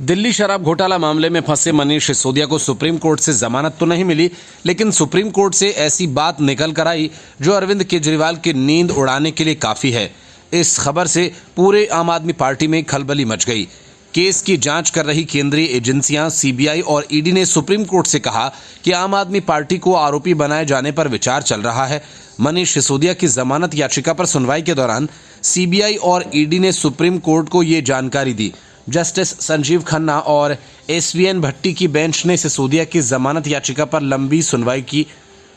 दिल्ली शराब घोटाला मामले में फंसे मनीष सिसोदिया को सुप्रीम कोर्ट से जमानत तो नहीं मिली, लेकिन सुप्रीम कोर्ट से ऐसी बात निकल कर आई जो अरविंद केजरीवाल की नींद उड़ाने के लिए काफी है। इस खबर से पूरे आम आदमी पार्टी में खलबली मच गई। केस की जांच कर रही केंद्रीय एजेंसियां सीबीआई और ईडी ने सुप्रीम कोर्ट से कहा कि आम आदमी पार्टी को आरोपी बनाए जाने पर विचार चल रहा है। मनीष सिसोदिया की जमानत याचिका पर सुनवाई के दौरान सीबीआई और ईडी ने सुप्रीम कोर्ट को ये जानकारी दी। जस्टिस संजीव खन्ना और एसवीएन भट्टी की बेंच ने सिसोदिया की जमानत याचिका पर लंबी सुनवाई की।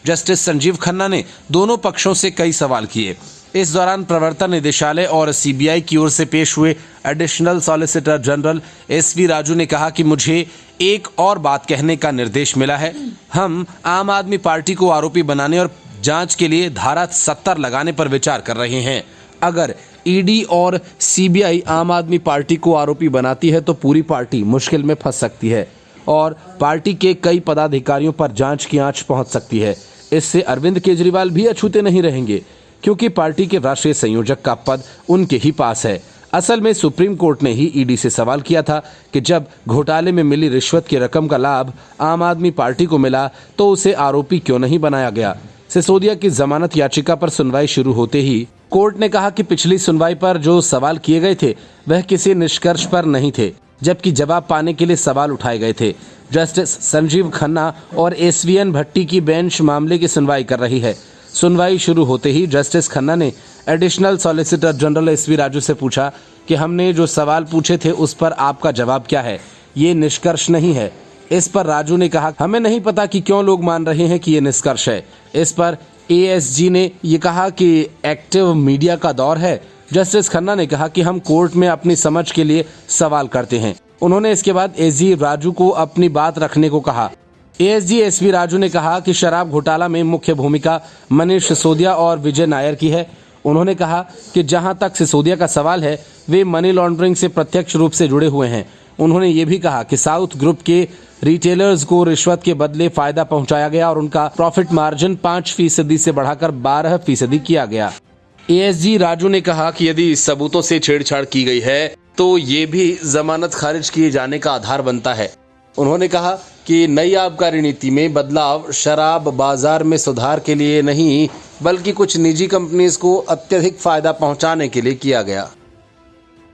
जस्टिस संजीव खन्ना ने दोनों पक्षों से कई सवाल किए। इस दौरान प्रवर्तन निदेशालय और सीबीआई की ओर से पेश हुए additional solicitor general SV Raju ने कहा कि मुझे एक और बात कहने का निर्देश मिला है। हम आम आदमी पार्टी को आरोपी बनाने और जांच के लिए धारा 70 लगाने पर विचार कर रहे हैं। अगर ईडी और सीबीआई आम आदमी पार्टी को आरोपी बनाती है तो पूरी पार्टी मुश्किल में फंस सकती है और पार्टी के कई पदाधिकारियों पर जांच की आंच पहुंच सकती है। इससे अरविंद केजरीवाल भी अछूते नहीं रहेंगे, क्योंकि पार्टी के राष्ट्रीय संयोजक का पद उनके ही पास है। असल में सुप्रीम कोर्ट ने ही ईडी से सवाल किया था कि जब घोटाले में मिली रिश्वत की रकम का लाभ आम आदमी पार्टी को मिला तो उसे आरोपी क्यों नहीं बनाया गया। सिसोदिया की जमानत याचिका पर सुनवाई शुरू होते ही कोर्ट ने कहा कि पिछली सुनवाई पर जो सवाल किए गए थे वह किसी निष्कर्ष पर नहीं थे, जबकि जवाब पाने के लिए सवाल उठाए गए थे। जस्टिस संजीव खन्ना और एसवीएन भट्टी की बेंच मामले की सुनवाई कर रही है। सुनवाई शुरू होते ही जस्टिस खन्ना ने additional solicitor general SV Raju से पूछा कि हमने जो सवाल पूछे थे उस पर आपका जवाब क्या है, ये निष्कर्ष नहीं है। इस पर राजू ने कहा हमें नहीं पता कि क्यों लोग मान रहे हैं कि ये निष्कर्ष है। इस पर एएसजी ने ये कहा कि एक्टिव मीडिया का दौर है। जस्टिस खन्ना ने कहा कि हम कोर्ट में अपनी समझ के लिए सवाल करते हैं। उन्होंने इसके बाद एसजी राजू को अपनी बात रखने को कहा। एएसजी एसवी राजू ने कहा कि शराब घोटाला में मुख्य भूमिका मनीष सिसोदिया और विजय नायर की है। उन्होंने कहा कि जहां तक सिसोदिया का सवाल है वे मनी लॉन्ड्रिंग से प्रत्यक्ष रूप से जुड़े हुए हैं। उन्होंने ये भी कहा कि साउथ ग्रुप के रिटेलर्स को रिश्वत के बदले फायदा पहुंचाया गया और उनका प्रॉफिट मार्जिन 5% से बढ़ाकर 12% किया गया। एएसजी राजू ने कहा कि यदि सबूतों से छेड़छाड़ की गई है तो ये भी जमानत खारिज किए जाने का आधार बनता है। उन्होंने कहा कि नई आबकारी नीति में बदलाव शराब बाजार में सुधार के लिए नहीं, बल्कि कुछ निजी कंपनीज को अत्यधिक फायदा पहुंचाने के लिए किया गया।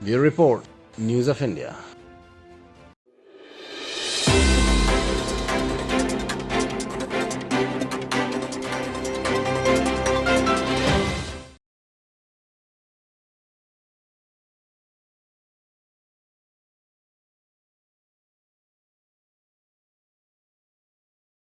Bureau report, news of India.